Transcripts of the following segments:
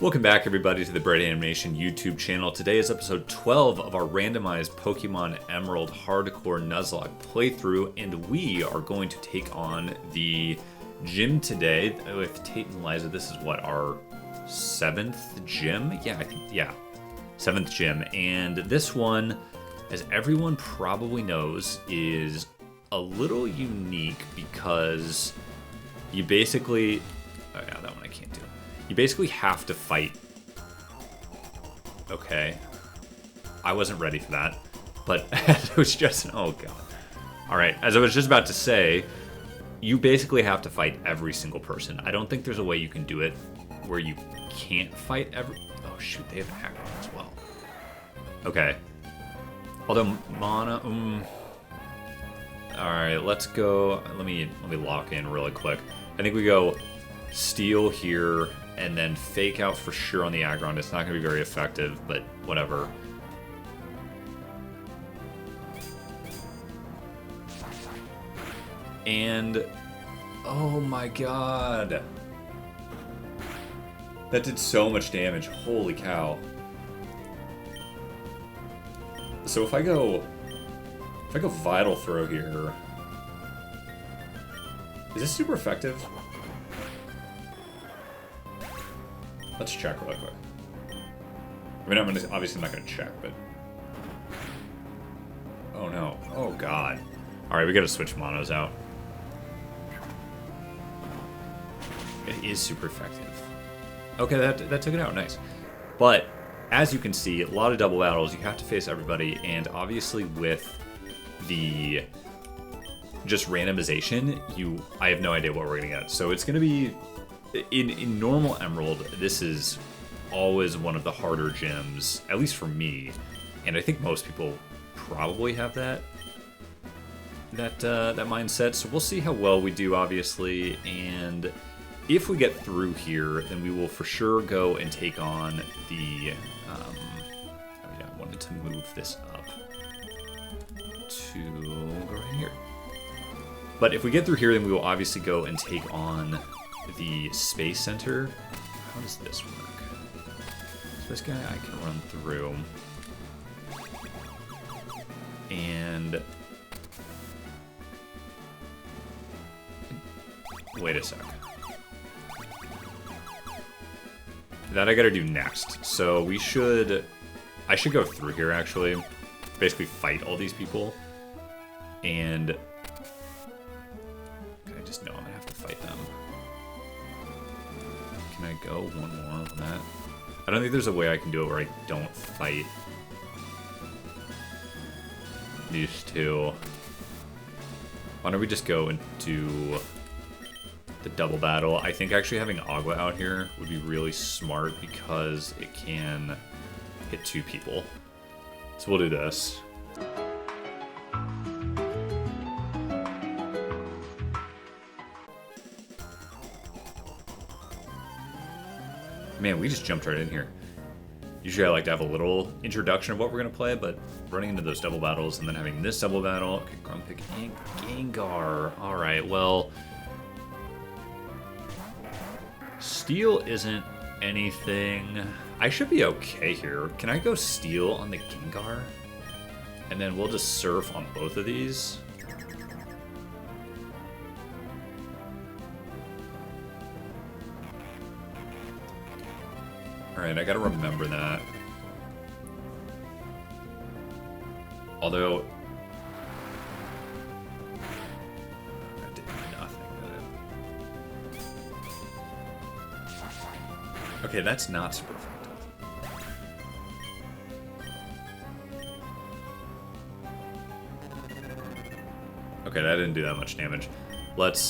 Welcome back, everybody, to the Bright Animation YouTube channel. Today is episode 12 of our randomized Pokemon Emerald Hardcore Nuzlocke playthrough, and we are going to take on the gym today with Tate and Liza. This is what, our 7th gym? Yeah, 7th gym. And this one, as everyone probably knows, is a little unique because you basically... Oh yeah, that one I can't do. You basically have to fight. Okay. I wasn't ready for that. But it was just... Oh, God. Alright, as I was just about to say, you basically have to fight every single person. I don't think there's a way you can do it where you can't fight every... Oh, shoot, they have an hacker as well. Okay. Although, Mana... Alright, let's go... Let me lock in really quick. I think we go Steel here... and then Fake Out for sure on the Aggron. It's not going to be very effective, but whatever. And... oh my god! That did so much damage. Holy cow. So if I go Vital Throw here... is this super effective? Let's check really quick. I mean, obviously I'm not going to check, but... oh no. Oh god. Alright, we gotta switch monos out. It is super effective. Okay, that took it out. Nice. But, as you can see, a lot of double battles. You have to face everybody, and obviously with the... just randomization, I have no idea what we're going to get. So it's going to be... In normal Emerald, this is always one of the harder gyms, at least for me, and I think most people probably have that mindset. So we'll see how well we do, obviously, and if we get through here, then we will for sure go and take on the. Oh yeah, I wanted to move this up to go right here. But if we get through here, then we will obviously go and take on the Space Center. How does this work? So this guy I can run through. And... wait a sec. That I gotta do next. So we should... I should go through here, actually. Basically fight all these people. And... I just know I'm gonna have to fight them. Can I go one more on that? I don't think there's a way I can do it where I don't fight these two. Why don't we just go and do the double battle? I think actually having Agua out here would be really smart because it can hit 2 people. So we'll do this. Man, we just jumped right in here. Usually I like to have a little introduction of what we're going to play, but running into those double battles and then having this double battle... okay, Grumpig and Gengar. Alright, well... Steel isn't anything... I should be okay here. Can I go Steel on the Gengar? And then we'll just Surf on both of these? Alright, I gotta remember that. Although... that did nothing, did it? Okay, that's not super effective. Okay, that didn't do that much damage. Let's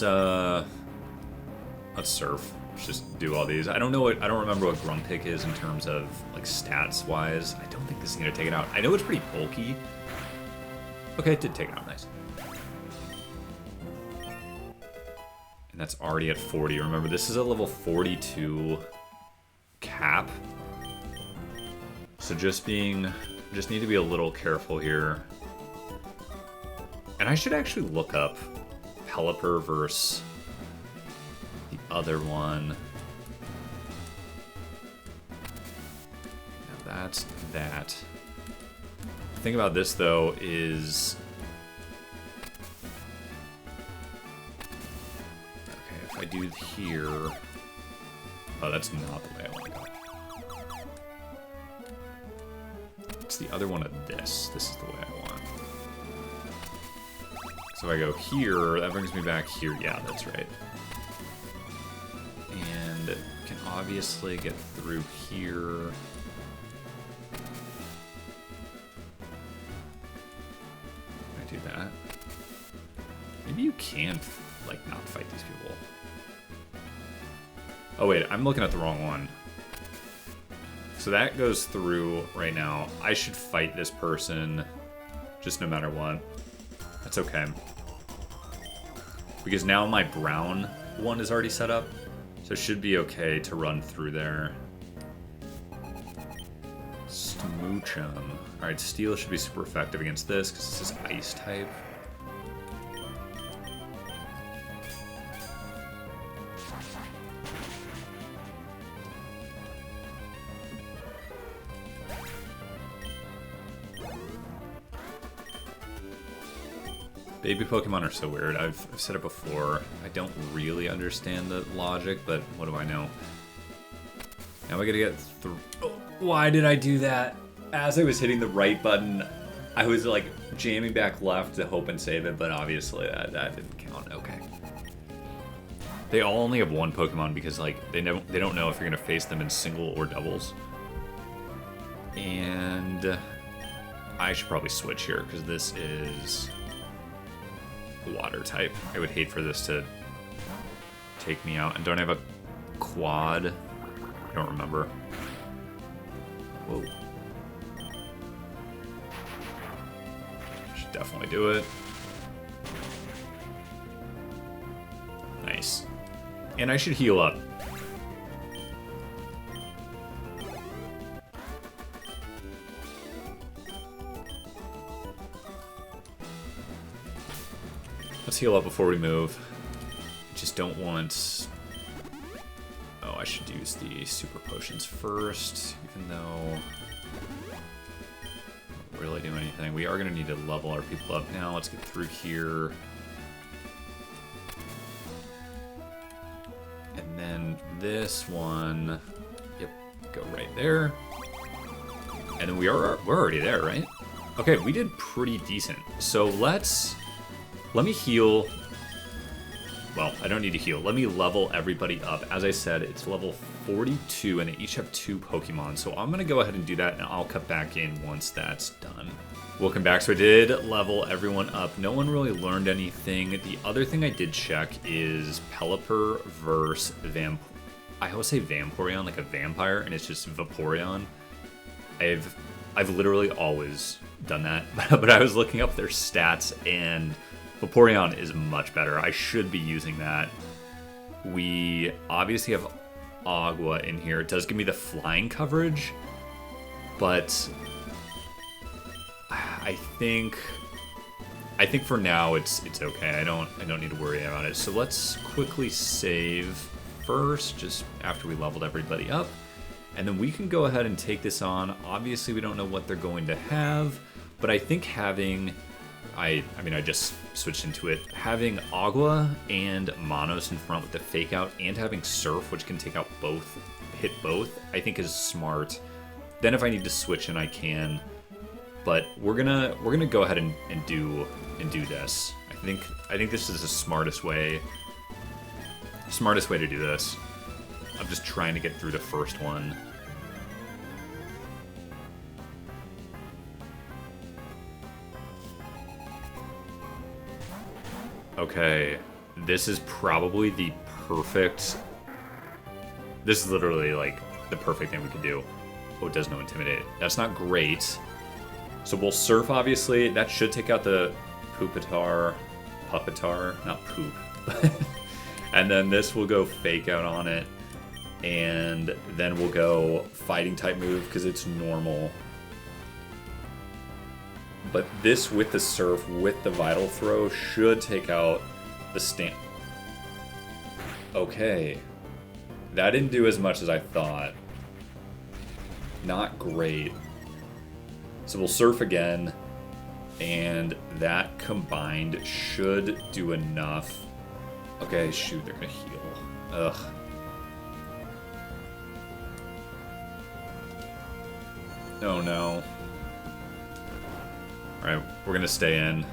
Surf. Just do all these. I don't remember what Grumpig is in terms of like stats wise. I don't think this is gonna take it out. I know it's pretty bulky. Okay, it did take it out, nice. And that's already at 40. Remember, this is a level 42 cap. So just need to be a little careful here. And I should actually look up Pelipper versus the other one. that's that. The thing about this, though, is... Okay, if I do here... Oh, that's not the way I want to go. It's the other one of this. This is the way I want. So if I go here, that brings me back here. Yeah, that's right. And can obviously get through here. Can I do that? Maybe you can, like, not fight these people. Oh wait, I'm looking at the wrong one. So that goes through right now. I should fight this person just no matter what. That's okay. Because now my brown one is already set up. So it should be okay to run through there. Smoochum. Alright, Steel should be super effective against this because this is Ice type. Baby Pokemon are so weird. I've said it before. I don't really understand the logic, but what do I know? Now I gotta get through. Oh, why did I do that? As I was hitting the right button, I was like jamming back left to hope and save it, but obviously that didn't count. Okay. They all only have one Pokemon because like they don't know if you're gonna face them in single or doubles. And I should probably switch here because this is water type. I would hate for this to take me out. And don't I have a quad? I don't remember. Whoa. Should definitely do it. Nice. And I should heal up. Let's heal up before we move. Just don't want... Oh, I should use the super potions first, even though... Don't really do anything. We are going to need to level our people up now. Let's get through here. And then this one... Yep, go right there. And then we're already there, right? Okay, we did pretty decent. So let me heal. Well, I don't need to heal. Let me level everybody up. As I said, it's level 42, and they each have 2 Pokemon. So I'm going to go ahead and do that, and I'll cut back in once that's done. Welcome back. So I did level everyone up. No one really learned anything. The other thing I did check is Pelipper versus I always say Vaporeon, like a vampire, and it's just Vaporeon. I've literally always done that, but I was looking up their stats, and Vaporeon is much better. I should be using that. We obviously have Agua in here. It does give me the flying coverage, but I think for now it's okay. I don't need to worry about it. So let's quickly save first, just after we leveled everybody up, and then we can go ahead and take this on. Obviously, we don't know what they're going to have, but I think having I just switched into it. Having Agua and Monos in front with the Fake Out, and having Surf, which can take out both, hit both, I think is smart. Then if I need to switch in, I can. But we're gonna go ahead and do this. I think this is the smartest way to do this. I'm just trying to get through the first one. Okay, this is probably the perfect... This is literally, like, the perfect thing we could do. Oh, it does no Intimidate. That's not great. So we'll Surf, obviously. That should take out the Puppetar, not Poop. And then this will go Fake Out on it. And then we'll go Fighting type move, because it's normal. But this with the Surf, with the Vital Throw, should take out the Stamp. Okay. That didn't do as much as I thought. Not great. So we'll surf again, and that combined should do enough. Okay, shoot, they're gonna heal. Ugh. Oh no. Alright, we're gonna stay in.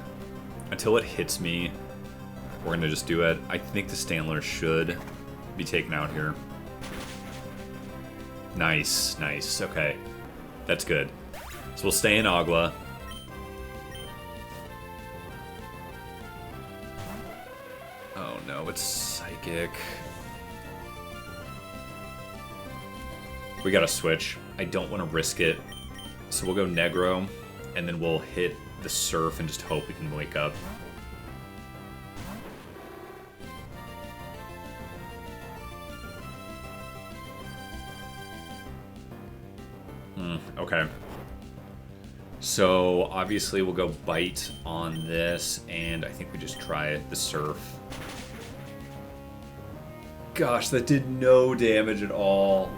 Until it hits me, we're gonna just do it. I think the Stantler should be taken out here. Nice, nice. Okay. That's good. So we'll stay in Agua. Oh no, it's Psychic. We gotta switch. I don't want to risk it. So we'll go Negro, and then we'll hit the Surf and just hope we can wake up. Okay. So obviously we'll go Bite on this, and I think we just try the Surf. Gosh, that did no damage at all.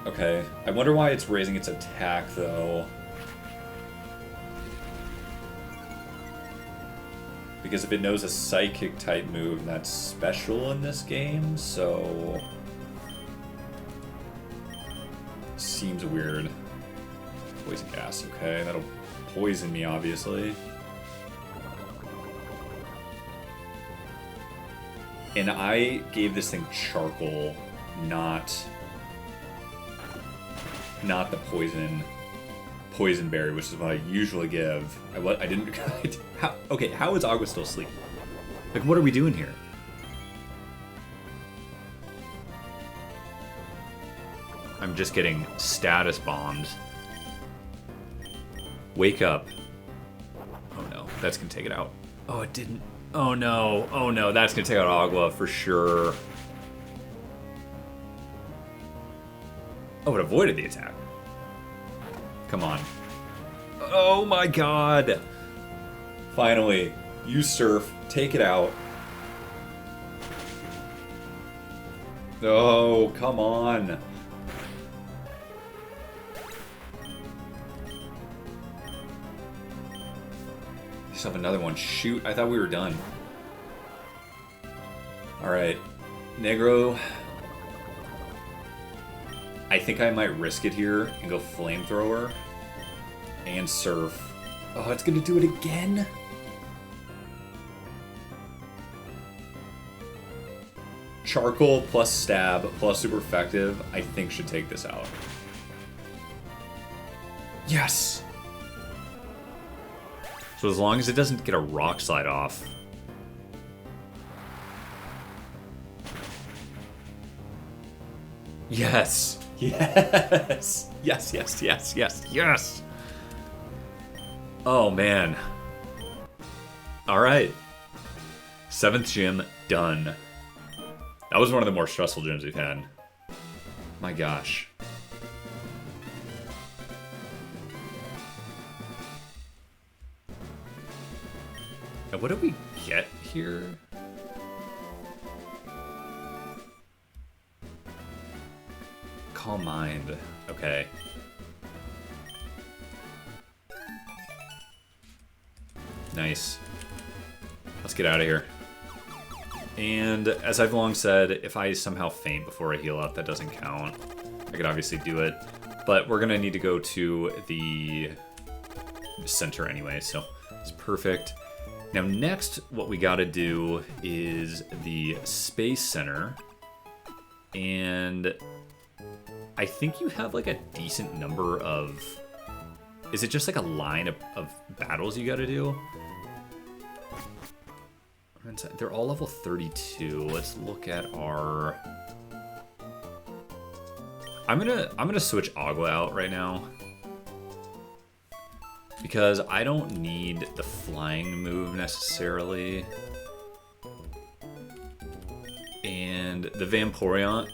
Okay, I wonder why it's raising its attack, though. Because if it knows a Psychic-type move, that's special in this game, so... Seems weird. Poison gas, okay, that'll poison me, obviously. And I gave this thing Charcoal, not the poison berry, which is what I usually give. I didn't. How is Agua still asleep? Like, what are we doing here? I'm just getting status bombed. Wake up. Oh no, that's gonna take it out. Oh, it didn't. Oh no, that's gonna take out Agua for sure. Oh, it avoided the attack. Come on. Oh my god. Finally, use Surf, take it out. Oh, come on. Just have another one. Shoot, I thought we were done. Alright. Negro. I think I might risk it here and go Flamethrower and Surf. Oh, it's gonna do it again? Charcoal plus Stab plus Super Effective, I think should take this out. Yes! So as long as it doesn't get a Rock Slide off. Yes! Yes! Yes, yes, yes, yes, yes! Oh, man. Alright. 7th gym, done. That was one of the more stressful gyms we've had. My gosh. And what did we get here? Calm Mind. Okay. Nice. Let's get out of here. And as I've long said, if I somehow faint before I heal up, that doesn't count. I could obviously do it, but we're gonna need to go to the center anyway, so it's perfect. Now next, what we gotta do is the Space Center, and I think you have like a decent number of... Is it just like a line of battles you gotta do? They're all level 32. Let's look at our... I'm gonna switch Agua out right now, because I don't need the flying move necessarily. And the Vaporeon.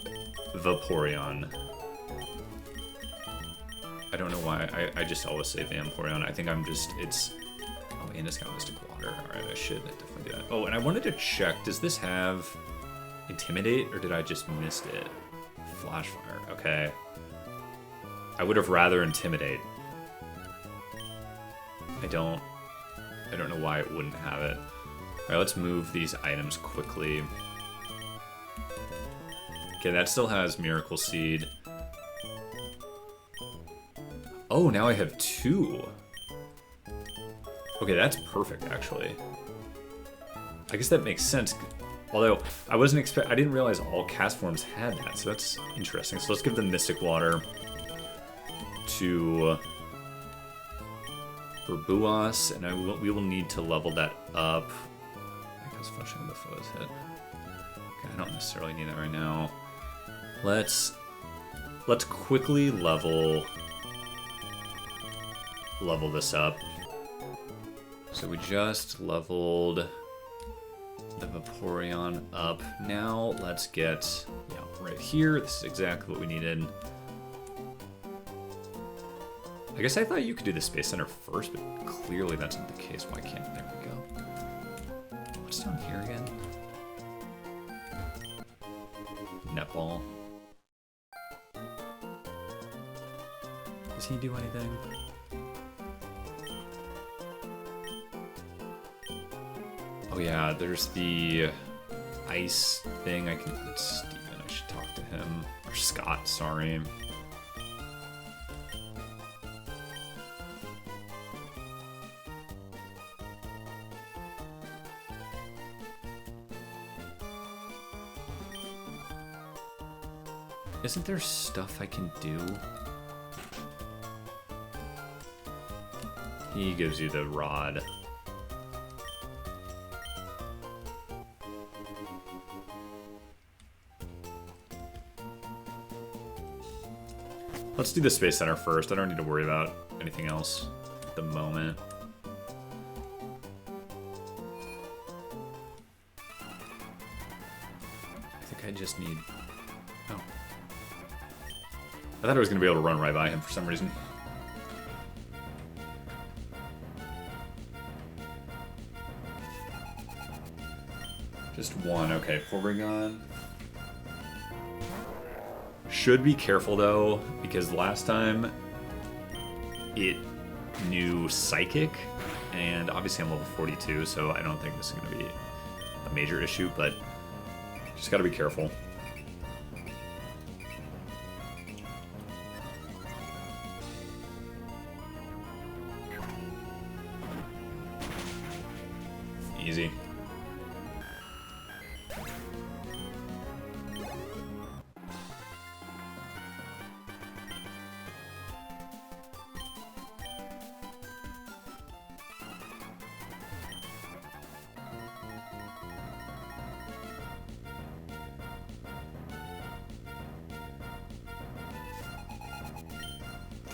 I don't know why, I just always say Vaporeon. I think I'm just, it's... Oh, and it's got Mystic Water. Alright, I should definitely do that. Oh, and I wanted to check, does this have Intimidate, or did I just miss it? Flash Fire. Okay. I would have rather Intimidate. I don't know why it wouldn't have it. Alright, let's move these items quickly. Okay, that still has Miracle Seed. Oh, now I have 2. Okay, that's perfect, actually. I guess that makes sense. Although, I didn't realize all cast forms had that, so that's interesting. So let's give the Mystic Water to Burbuas, and we will need to level that up. Because functioning the foe is hit. Okay, I don't necessarily need that right now. Let's quickly level this up. So we just leveled the Vaporeon up. Now let's get right here. This is exactly what we needed. I guess I thought you could do the Space Center first, but clearly that's not the case. Why can't? There we go. What's down here again? Netball. Does he do anything? Oh yeah, there's the ice thing. It's Steven, I should talk to him. Or Scott, sorry. Isn't there stuff I can do? He gives you the rod. Let's do the Space Center first. I don't need to worry about anything else at the moment. I think I just need... Oh. I thought I was going to be able to run right by him for some reason. Just one. Okay, Porygon. Should be careful though, because last time it knew Psychic, and obviously I'm level 42, so I don't think this is going to be a major issue, but just got to be careful. Easy.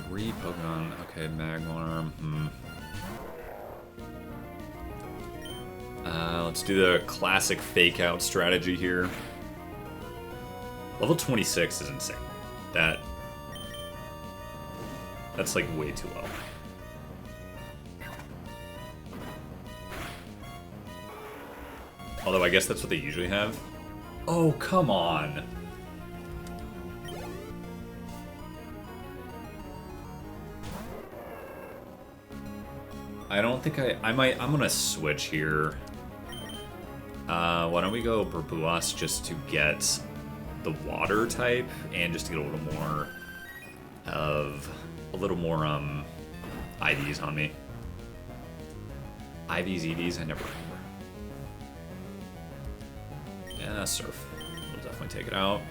Three Pokemon. Okay, Magmarm. Let's do the classic fake out strategy here. Level 26 is insane. That's like way too low. Although I guess that's what they usually have. Oh, come on. I don't think I'm gonna switch here. Why don't we go Burbuas just to get the water type and just to get a little more IVs on me. IVs, EVs, I never remember. Yeah, Surf. We'll definitely take it out.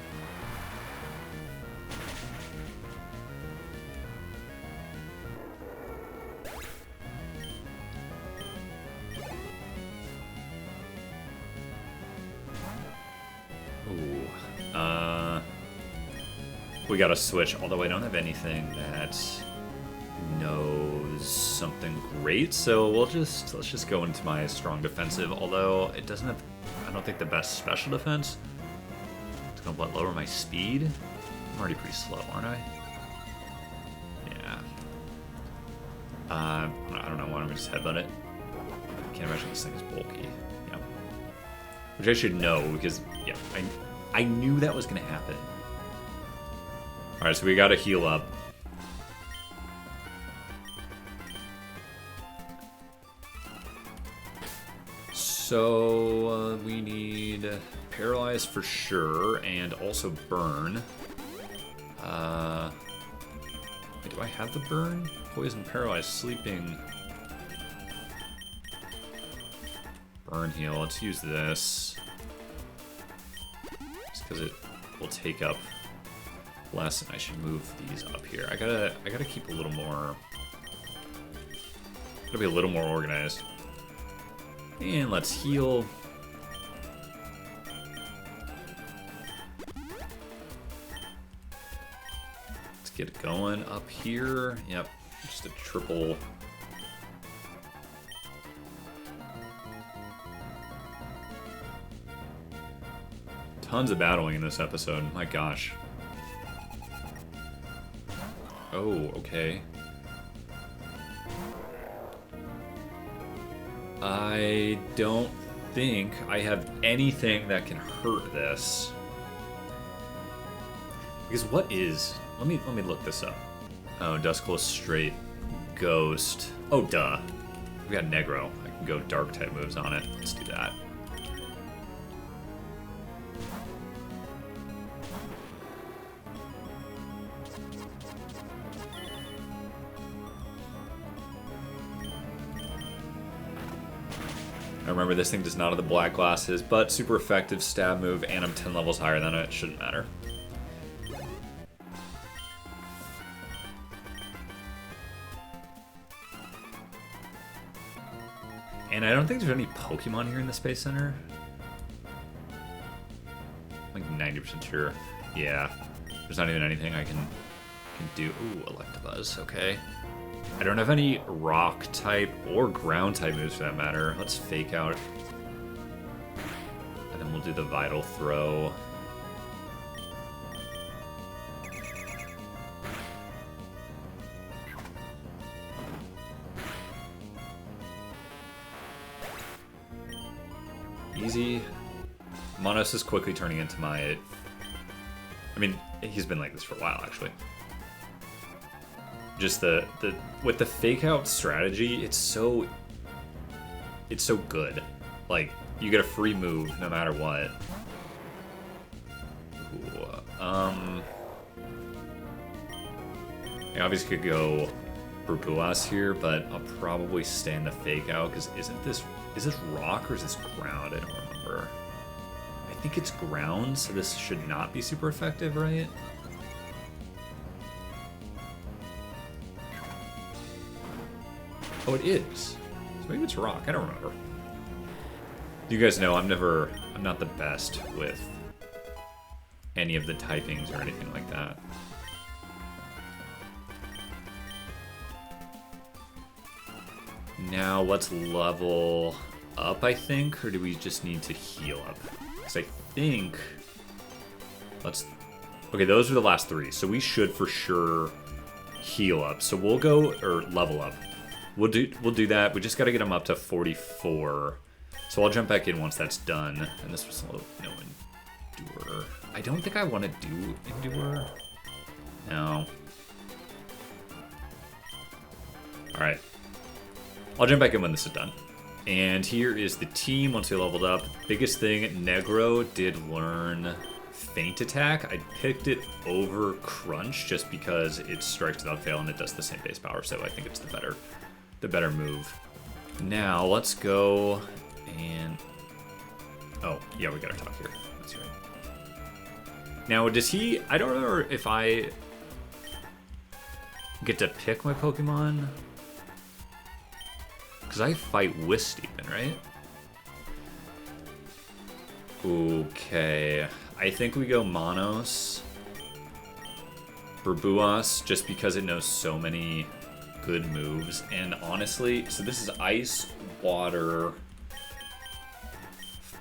We gotta switch, although I don't have anything that knows something great, so let's just go into my strong defensive, although it doesn't have, I don't think, the best special defense. It's gonna lower my speed. I'm already pretty slow, aren't I? Yeah. I don't know, why don't we just headbutt it? I can't imagine this thing is bulky. Yeah. Which I should know, because, yeah, I knew that was gonna happen. Alright, so we gotta heal up. So, we need Paralyze for sure, and also Burn. Wait, do I have the Burn? Poison, Paralyze, Sleeping. Burn Heal, let's use this. Just because it will take up less, and I should move these up here. I gotta keep a little more... Gotta be a little more organized. And let's heal. Let's get it going up here. Yep, just a triple. Tons of battling in this episode, my gosh. Oh, okay. I don't think I have anything that can hurt this. Because what is... Let me look this up. Oh, Dusclose Straight. Ghost. Oh, duh. We got Negro. I can go dark type moves on it. Let's do that. Remember, this thing does not have the black glasses, but super effective stab move, and I'm 10 levels higher than it. Shouldn't matter. And I don't think there's any Pokemon here in the Space Center. I'm like 90% sure. Yeah. There's not even anything I can do. Ooh, Electabuzz. Okay. I don't have any rock type or ground type moves for that matter. Let's fake out. And then we'll do the Vital Throw. Easy. Monos is quickly turning into my... I mean, he's been like this for a while, actually. Just with the fake out strategy, it's so good. Like, you get a free move no matter what. Ooh, I obviously could go Burbuas here, but I'll probably stay in the fake out because is this rock or is this ground? I don't remember. I think it's ground, so this should not be super effective, right? Oh, it is. So maybe it's rock. I don't remember. You guys know I'm not the best with any of the typings or anything like that. Now let's level up, I think, or do we just need to heal up? Because I think okay, those are the last three, so we should for sure heal up. So we'll go or level up. We'll do that. We just got to get them up to 44. So I'll jump back in once that's done. And this was a little Endure. I don't think I want to do Endure. No. All right. I'll jump back in when this is done. And here is the team once we leveled up. Biggest thing, Negro did learn Feint Attack. I picked it over Crunch just because it strikes without fail and it does the same base power. So I think it's the better move. Now let's go and... Oh, yeah, we gotta talk here. That's right. Now, does he... I don't remember if I get to pick my Pokemon. Because I fight Wissteven, right? Okay. I think we go Monos. Burbuas, just because it knows so many good moves. And honestly, so this is Ice, Water.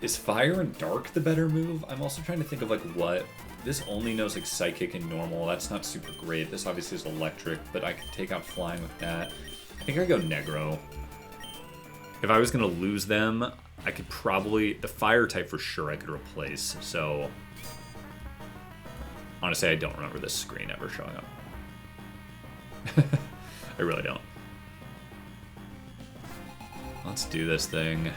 Is Fire and Dark the better move? I'm also trying to think of like what... This only knows like Psychic and Normal. That's not super great. This obviously is Electric, but I can take out Flying with that. I think I go Negro. If I was going to lose them, I could probably... The Fire type for sure I could replace, so... Honestly, I don't remember this screen ever showing up. I really don't. Let's do this thing.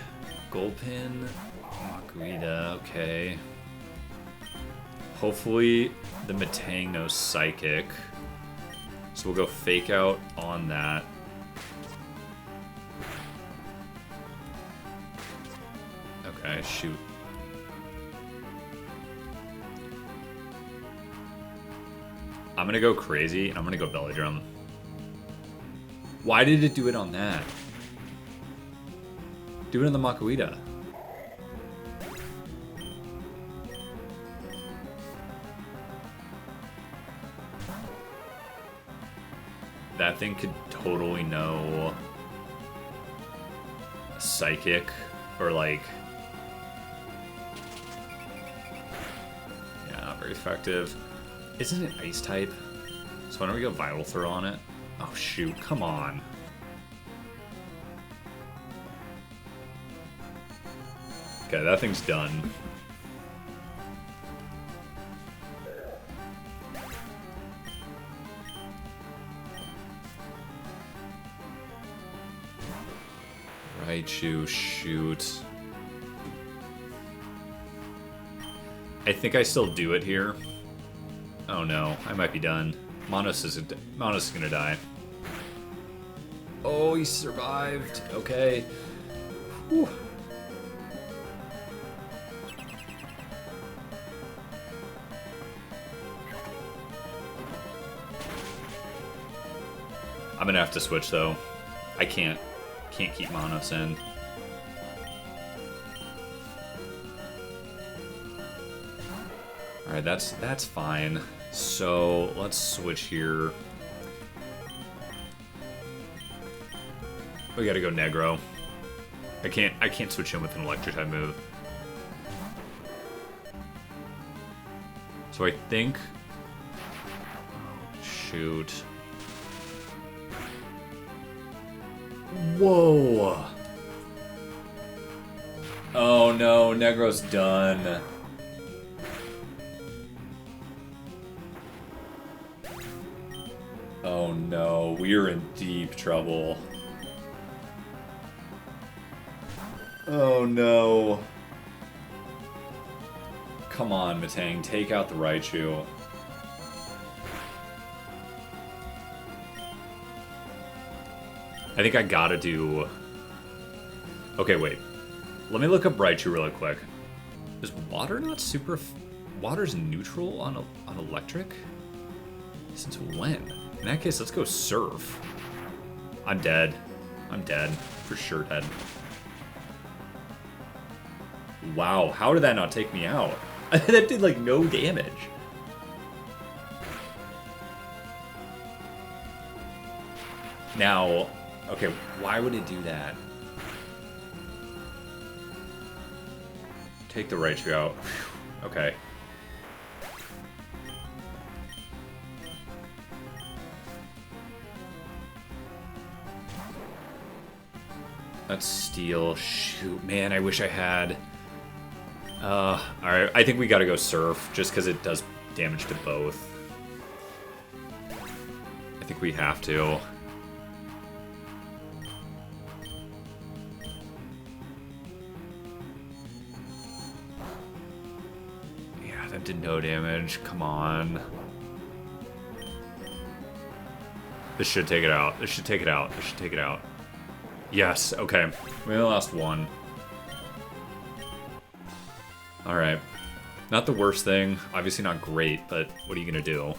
Gold pin, Makuhita, okay. Hopefully the Metang knows Psychic. So we'll go Fake Out on that. Okay, shoot. I'm gonna go crazy, and I'm gonna go Belly Drum. Why did it do it on that? Do it on the Makuhita. That thing could totally know Psychic, or like... Yeah, not very effective. Isn't it Ice type? So why don't we go Vital Throw on it? Oh shoot, come on. Okay, that thing's done. Raichu, shoot. I think I still do it here. Oh no, I might be done. Monos is gonna die. Oh, he survived. Okay. Whew. I'm gonna have to switch though. I can't keep Monos in. Alright, that's fine. So let's switch here. We gotta go Negro. I can't switch in with an electric type move. So I think, shoot. Whoa. Oh no, Negro's done. Oh no, we're in deep trouble. Oh no. Come on, Metang, take out the Raichu. I think I gotta do... Okay, wait. Let me look up Raichu really quick. Is water not super... Water's neutral on electric? Since when? In that case, let's go Surf. I'm dead. I'm dead. For sure dead. Wow, how did that not take me out? That did, like, no damage. Now, okay, why would it do that? Take the Raichu out. Okay. Let's steal. Shoot, man, I wish I had... Alright, I think we gotta go Surf, just because it does damage to both. I think we have to. Yeah, that did no damage. Come on. This should take it out. This should take it out. This should take it out. Yes, okay. We only lost one. Alright. Not the worst thing. Obviously not great, but what are you gonna do?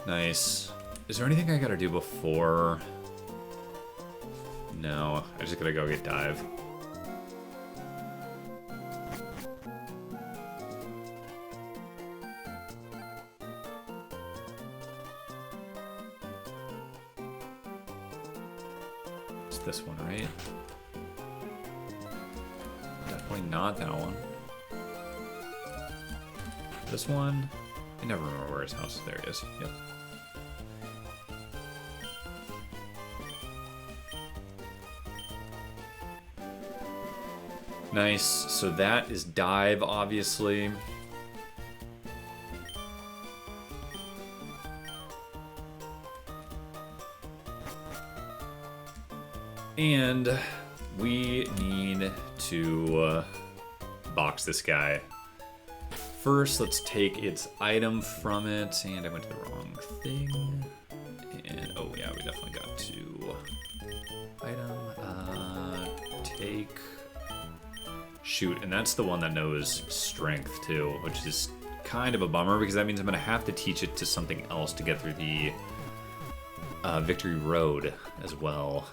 Nice. Is there anything I gotta do before? No, I just gotta go get Dive. It's the this one, right? Definitely not that one. This one? I never remember where his house is. There it is. Yep. Nice. So that is dive, obviously. And we need to box this guy. First, let's take its item from it. And I went to the wrong thing. And, oh yeah, we definitely got to item. Take. Shoot, and that's the one that knows strength too, which is kind of a bummer because that means I'm going to have to teach it to something else to get through the Victory Road as well.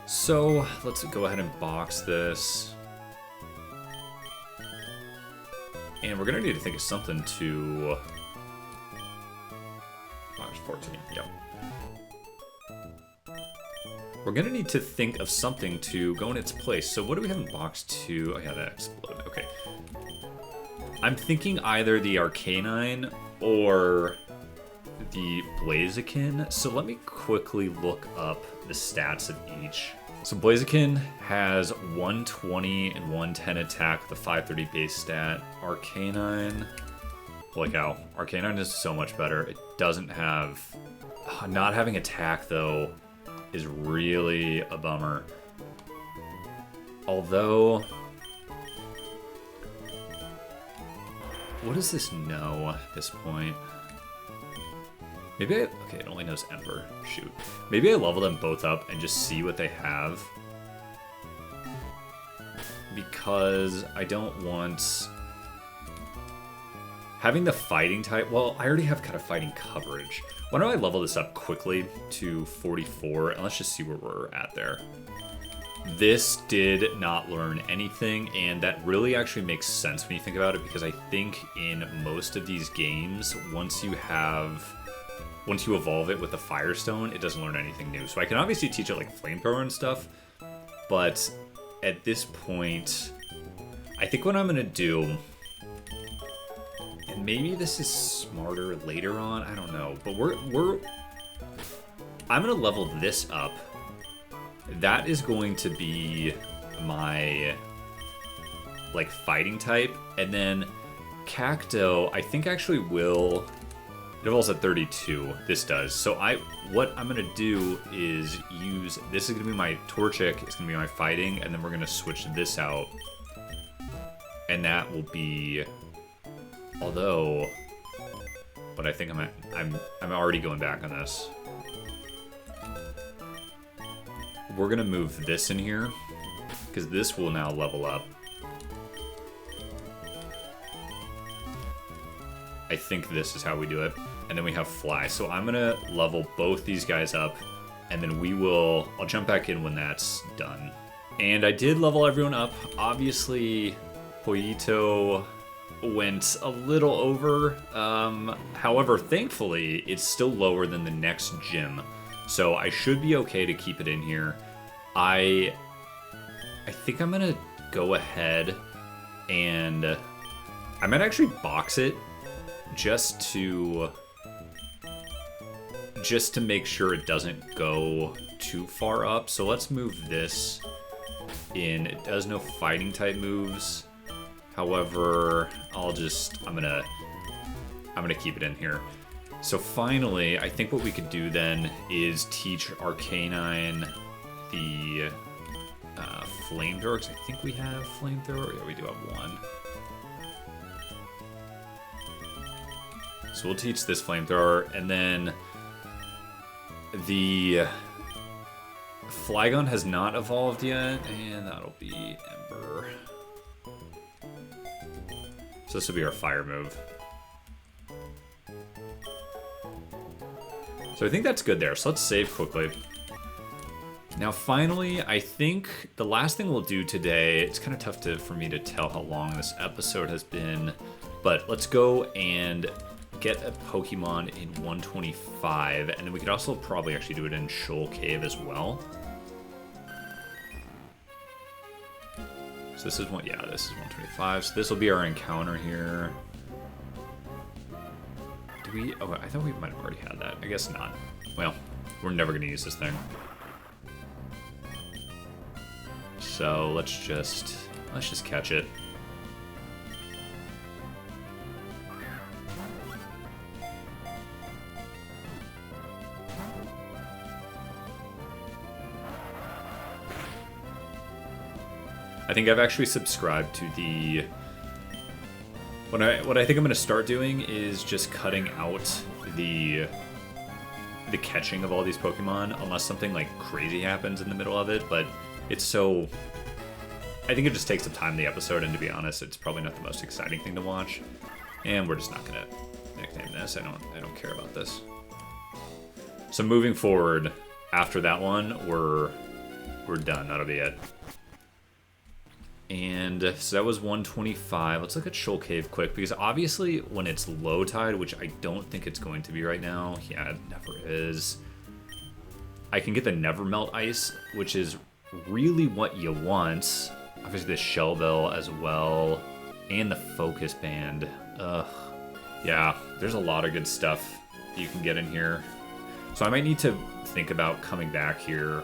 So let's go ahead and box this. And we're going to need to think of something to... Box 14, yep. We're going to need to think of something to go in its place. So what do we have in box 2? Oh yeah, that exploded. Okay. I'm thinking either the Arcanine or the Blaziken. So let me quickly look up the stats of each. So Blaziken has 120 and 110 attack with a 530 base stat. Arcanine, holy cow, Arcanine is so much better. It doesn't have, not having attack though is really a bummer. Although, what does this know at this point? Maybe okay, it only knows Ember. Shoot. Maybe I level them both up and just see what they have. Because I don't want... Having the fighting type... Well, I already have kind of fighting coverage. Why don't I level this up quickly to 44, and let's just see where we're at there. This did not learn anything, and that really actually makes sense when you think about it, because I think in most of these games, once you evolve it with the Firestone, it doesn't learn anything new. So I can obviously teach it like Flamethrower and stuff, but at this point, I think what I'm gonna do, and maybe this is smarter later on, I don't know, but I'm gonna level this up. That is going to be my like fighting type, and then Cacto, I think actually will. It evolves at 32. This does. So what I'm gonna do is use. This is gonna be my Torchic. It's gonna be my fighting, and then we're gonna switch this out, and that will be. Although, but I think I'm already going back on this. We're gonna move this in here because this will now level up. I think this is how we do it. And then we have Fly. So I'm gonna level both these guys up, and then I'll jump back in when that's done. And I did level everyone up. Obviously, Poito went a little over. However, thankfully, it's still lower than the next gym. So I should be okay to keep it in here. I think I'm gonna go ahead and I might actually box it just to make sure it doesn't go too far up. So let's move this in. It does no fighting type moves. However, I'm gonna keep it in here. So finally, I think what we could do then is teach Arcanine the Flamethrower, because I think we have Flamethrower. Yeah, we do have one. So we'll teach this Flamethrower, and then the Flygon has not evolved yet, and that'll be Ember. So this will be our fire move. So I think that's good there. So let's save quickly. Now finally, I think the last thing we'll do today, it's kind of tough for me to tell how long this episode has been, but let's go and get a Pokemon in 125, and then we could also probably actually do it in Shoal Cave as well. So this is one, yeah, this is 125. So this will be our encounter here. Do we? Oh, I thought we might have already had that. I guess not. Well, we're never gonna use this thing. So let's just catch it. I think I've actually subscribed to the... What I think I'm going to start doing is just cutting out the catching of all these Pokemon, unless something like crazy happens in the middle of it, but it's so... I think it just takes up time in the episode, and to be honest, it's probably not the most exciting thing to watch. And we're just not going to nickname this. I don't care about this. So moving forward, after that one, we're done. That'll be it. And so that was 125. Let's look at Shoal Cave quick, because obviously when it's low tide, which I don't think it's going to be right now. Yeah, it never is. I can get the Never Melt Ice, which is really what you want. Obviously the Shell Bell as well, and the Focus Band. Ugh. Yeah, there's a lot of good stuff you can get in here. So I might need to think about coming back here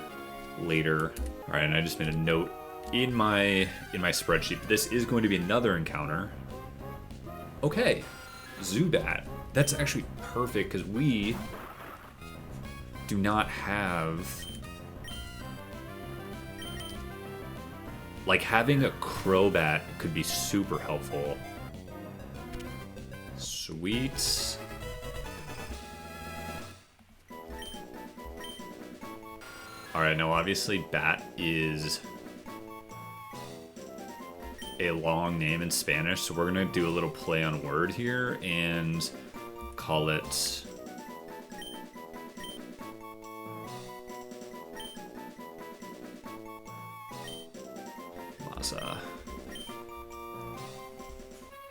later. All right, and I just made a note in my spreadsheet. This is going to be another encounter. Okay, Zubat. That's actually perfect because we do not have... Like, having a Crobat could be super helpful. Sweet. Alright, now obviously Bat is a long name in Spanish, so we're going to do a little play on word here and call it...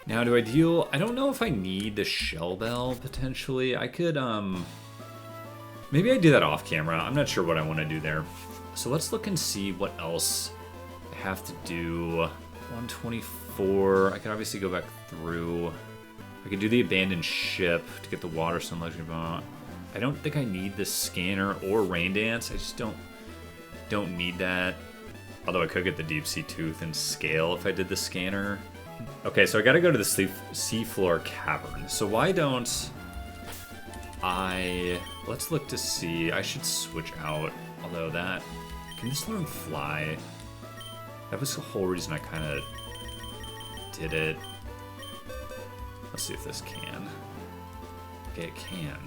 Now, do I deal... I don't know if I need the Shell Bell, potentially. I could, maybe I do that off camera. I'm not sure what I want to do there. So let's look and see what else I have to do. 124. I could obviously go back through. I could do the Abandoned Ship to get the Water Stone Legend. I don't think I need the Scanner or Rain Dance. I just don't need that. Although I could get the Deep Sea Tooth and Scale if I did the Scanner. Okay, so I gotta go to the Seafloor Cavern. So why don't I... Let's look to see. I should switch out. Although that... Can this learn Fly? That was the whole reason I kind of did it. Let's see if this can. Okay, it can.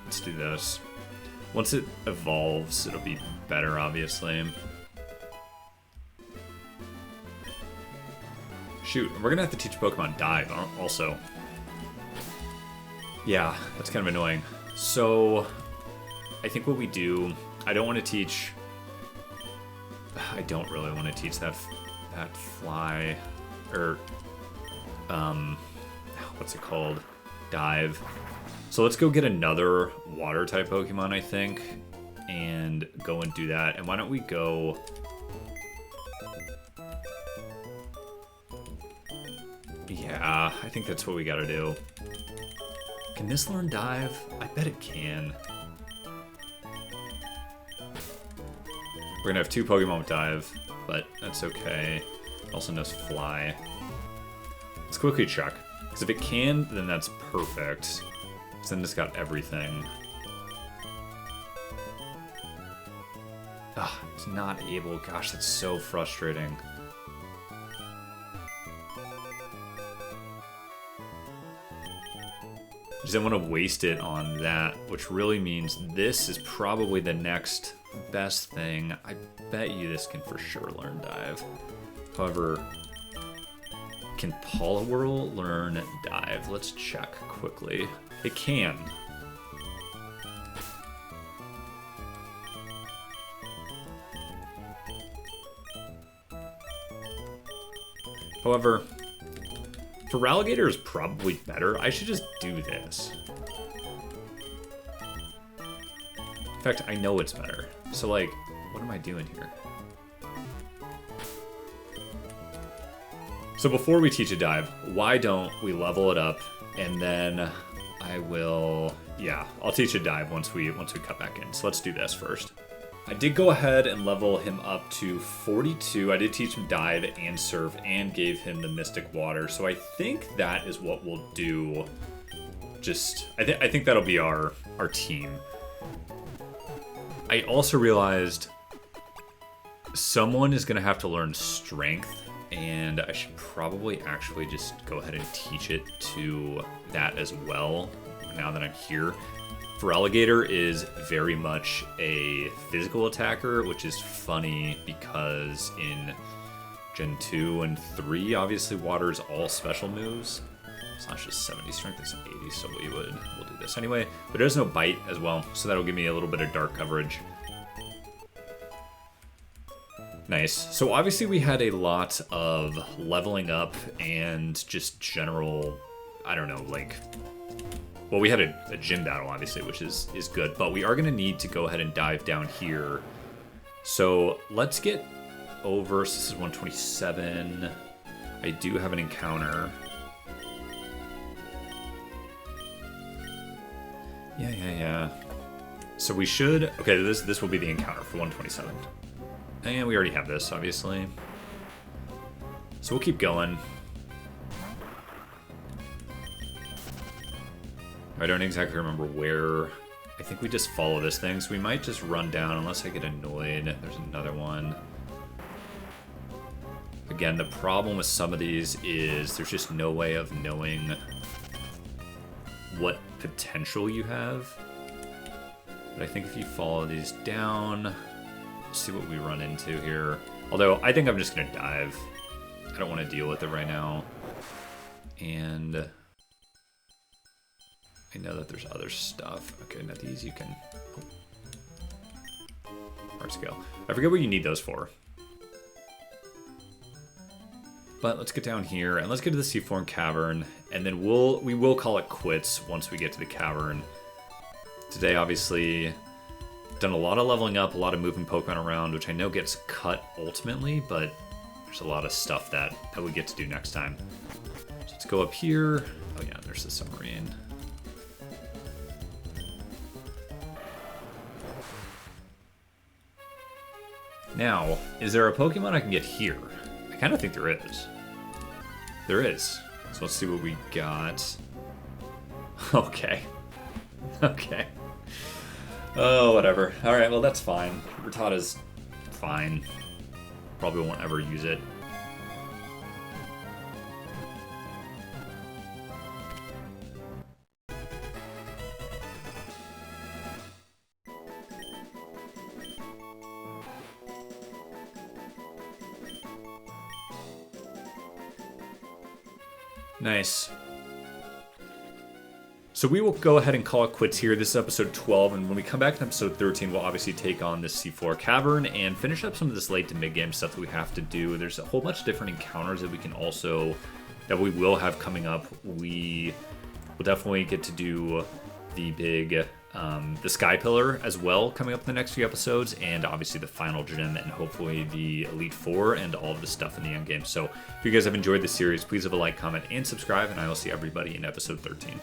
Let's do this. Once it evolves, it'll be better, obviously. Shoot, we're gonna have to teach Pokemon Dive, also. Yeah, that's kind of annoying. So, I think what we do... I don't want to teach... I don't really want to teach that Fly... Or... What's it called? Dive. So let's go get another Water-type Pokemon, I think, and go and do that. And why don't we go... Yeah, I think that's what we gotta do. Can this learn Dive? I bet it can. We're gonna have two Pokemon with Dive, but that's okay. It also knows Fly. Let's quickly check. Because if it can, then that's perfect. Then it's got everything. Ugh, it's not able. Gosh, that's so frustrating. I just don't want to waste it on that, which really means this is probably the next best thing. I bet you this can for sure learn Dive. However, can Poliwhirl learn Dive? Let's check quickly. It can. However, Feraligatr is probably better. I should just do this. In fact, I know it's better. So, like, what am I doing here? So before we teach a dive, why don't we level it up, and then I will, yeah, I'll teach a dive once we cut back in. So let's do this first. I did go ahead and level him up to 42. I did teach him dive and surf and gave him the mystic water. So I think that is what we'll do. Just, I think that'll be our team. I also realized someone is going to have to learn strength, and I should probably actually just go ahead and teach it to that as well now that I'm here. Feraligatr is very much a physical attacker, which is funny because in Gen 2 and 3, obviously water is all special moves. It's not just 70 strength, it's 80, so we'll do this anyway. But there's no bite as well, so that'll give me a little bit of dark coverage. Nice. So obviously we had a lot of leveling up and just general, I don't know, like, well, we had a gym battle, obviously, which is good, but we are going to need to go ahead and dive down here. So let's get over, so this is 127. I do have an encounter. Yeah. So we should, okay, this will be the encounter for 127. And we already have this, obviously. So we'll keep going. I don't exactly remember where. I think we just follow this thing, so we might just run down unless I get annoyed. There's another one. Again, the problem with some of these is there's just no way of knowing what potential you have. But I think if you follow these down, let's see what we run into here. Although, I think I'm just going to dive. I don't want to deal with it right now. And I know that there's other stuff. Okay, now these you can... Hard scale. I forget what you need those for. But let's get down here, and let's get to the Seaform Cavern, and then we will call it quits once we get to the cavern. Today, obviously, done a lot of leveling up, a lot of moving Pokemon around, which I know gets cut ultimately, but there's a lot of stuff that we get to do next time. So let's go up here. Oh yeah, there's the submarine. Now, is there a Pokemon I can get here? I kind of think there is. There is. So let's see what we got. Okay. Okay. Oh, whatever. Alright, well that's fine. Rattata's fine. Probably won't ever use it. Nice. So we will go ahead and call it quits here. This is episode 12, and when we come back to episode 13, we'll obviously take on this C4 Cavern and finish up some of this late to mid-game stuff that we have to do. There's a whole bunch of different encounters that we will have coming up. We will definitely get to do the big, the Sky Pillar as well coming up in the next few episodes, and obviously the final gym, and hopefully the Elite Four, and all of the stuff in the end game. So if you guys have enjoyed this series, please leave a like, comment, and subscribe, and I will see everybody in episode 13.